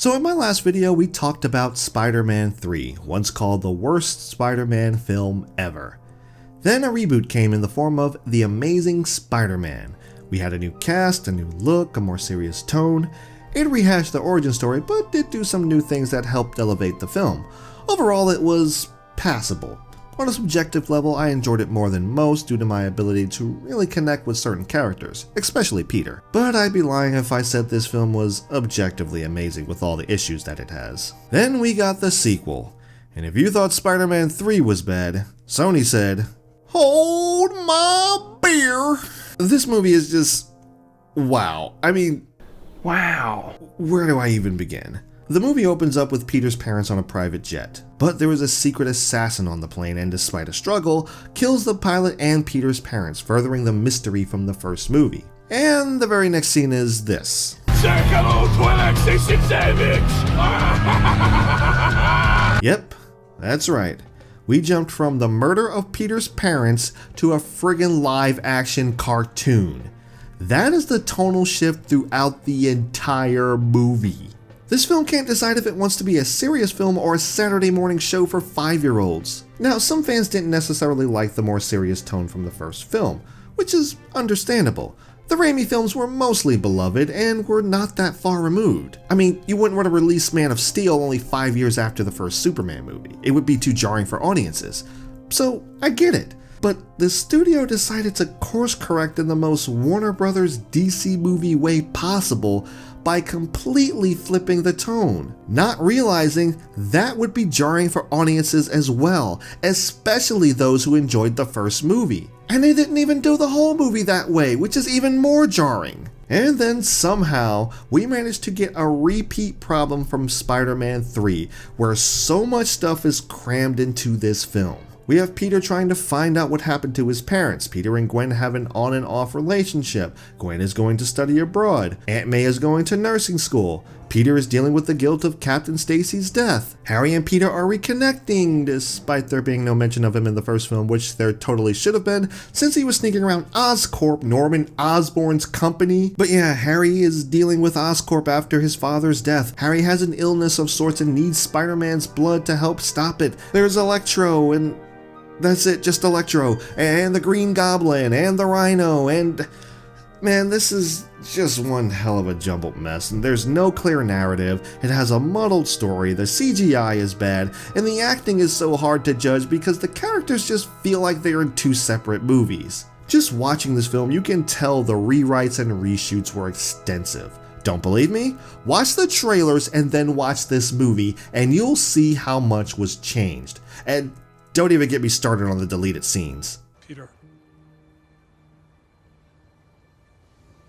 So in my last video, we talked about Spider-Man 3, once called the worst Spider-Man film ever. Then a reboot came in the form of The Amazing Spider-Man. We had a new cast, a new look, a more serious tone. It rehashed the origin story, but did do some new things that helped elevate the film. Overall, it was passable. On a subjective level, I enjoyed it more than most due to my ability to really connect with certain characters, especially Peter. But I'd be lying if I said this film was objectively amazing with all the issues that it has. Then we got the sequel, and if you thought Spider-Man 3 was bad, Sony said, "Hold my beer." This movie is just wow. I mean, wow. Where do I even begin? The movie opens up with Peter's parents on a private jet, but there is a secret assassin on the plane and despite a struggle, kills the pilot and Peter's parents, furthering the mystery from the first movie. And the very next scene is this. Yep, that's right. We jumped from the murder of Peter's parents to a friggin' live action cartoon. That is the tonal shift throughout the entire movie. This film can't decide if it wants to be a serious film or a Saturday morning show for 5-year-olds. Now, some fans didn't necessarily like the more serious tone from the first film, which is understandable. The Raimi films were mostly beloved and were not that far removed. I mean, you wouldn't want to release Man of Steel only 5 years after the first Superman movie. It would be too jarring for audiences. So, I get it. But the studio decided to course correct in the most Warner Brothers DC movie way possible by completely flipping the tone, not realizing that would be jarring for audiences as well, especially those who enjoyed the first movie. And they didn't even do the whole movie that way, which is even more jarring. And then somehow, we managed to get a repeat problem from Spider-Man 3, where so much stuff is crammed into this film. We have Peter trying to find out what happened to his parents. Peter and Gwen have an on and off relationship. Gwen is going to study abroad. Aunt May is going to nursing school. Peter is dealing with the guilt of Captain Stacy's death. Harry and Peter are reconnecting, despite there being no mention of him in the first film, which there totally should have been, since he was sneaking around Oscorp, Norman Osborn's company. But yeah, Harry is dealing with Oscorp after his father's death. Harry has an illness of sorts and needs Spider-Man's blood to help stop it. There's Electro, and that's it, just Electro, and the Green Goblin, and the Rhino, and man, this is just one hell of a jumbled mess, and there's no clear narrative, it has a muddled story, the CGI is bad, and the acting is so hard to judge because the characters just feel like they're in two separate movies. Just watching this film, you can tell the rewrites and reshoots were extensive. Don't believe me? Watch the trailers and then watch this movie, and you'll see how much was changed. And don't even get me started on the deleted scenes. Peter.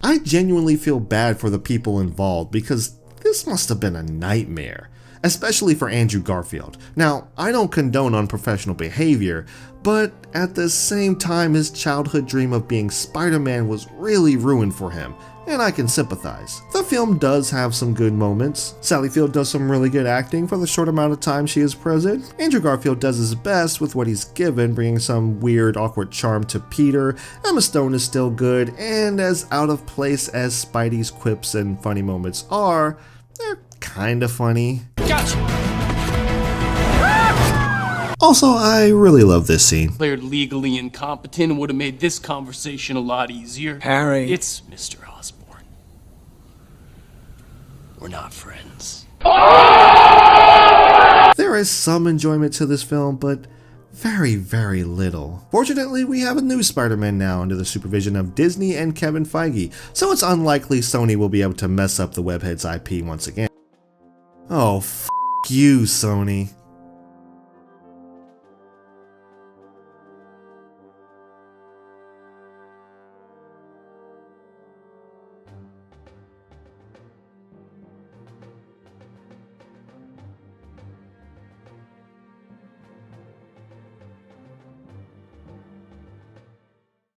I genuinely feel bad for the people involved because this must have been a nightmare, especially for Andrew Garfield. Now, I don't condone unprofessional behavior, but at the same time, his childhood dream of being Spider-Man was really ruined for him, and I can sympathize. The film does have some good moments. Sally Field does some really good acting for the short amount of time she is present. Andrew Garfield does his best with what he's given, bringing some weird, awkward charm to Peter. Emma Stone is still good, and as out of place as Spidey's quips and funny moments are, they're kinda funny. Gotcha! Also, I really love this scene. Declared legally incompetent would have made this conversation a lot easier. Harry. It's Mr. Osborn. We're not friends. There is some enjoyment to this film, but very, very little. Fortunately, we have a new Spider-Man now under the supervision of Disney and Kevin Feige, so it's unlikely Sony will be able to mess up the Webhead's IP once again. Oh, f*** you, Sony.